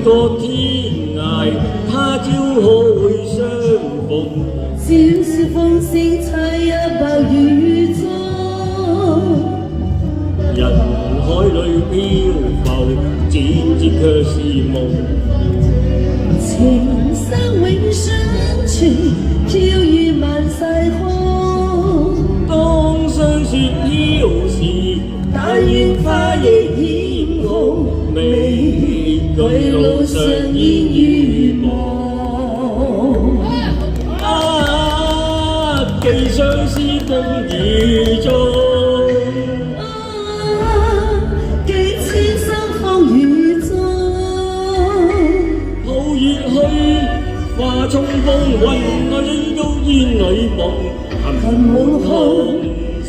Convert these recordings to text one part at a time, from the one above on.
個天涯，他朝可會相逢？小小風聲吹一爆雨中，人海裏漂浮，轉折卻是夢。情深永相存，飄於萬世空。當霜雪飄時，但願花亦艷紅，未懼路上煙雨夢。寄相思風雨中，寄千生風雨中。抱月去，化衝風，雲裏都煙裏夢。恨滿空，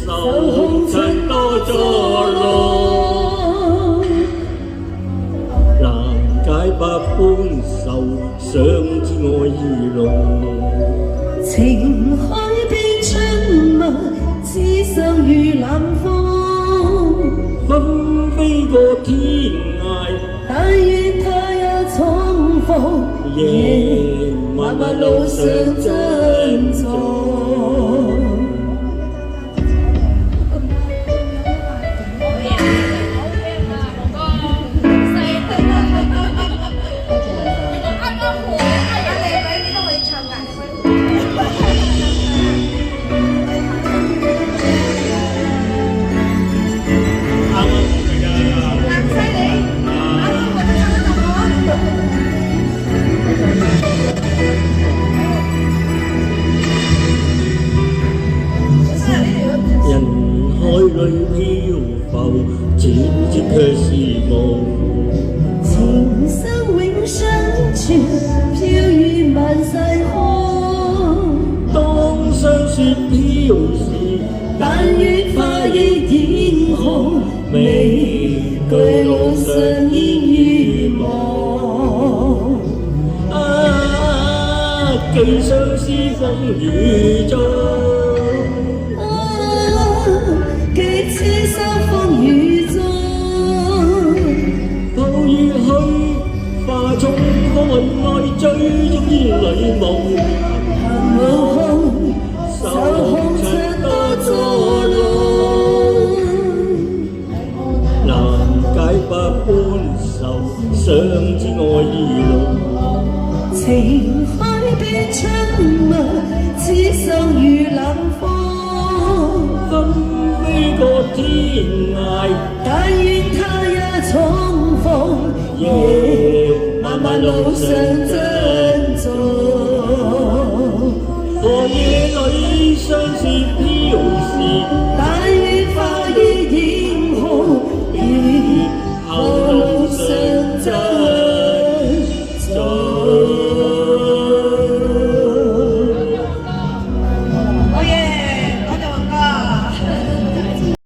愁空曾多作弄。難解百般愁，想知愛意濃。情海變春夢，痴心如南風。分飛過天涯，但願他也重逢。夜漫漫路上珍重。裏漂浮，轉折卻是夢。情深永相存，飄於萬世空。當霜雪飄時，但願花亦艷紅，未懼路上煙雨夢。寄相思風雨中。千山風雨中，抱月去，化衝風，雲外追蹤煙裏夢。恨無空，愁空卻多作弄。難解百般愁，想知愛意濃。情海變春夢，痴心如冷風。分飛過天涯，但願他也重逢。夜漫漫路上珍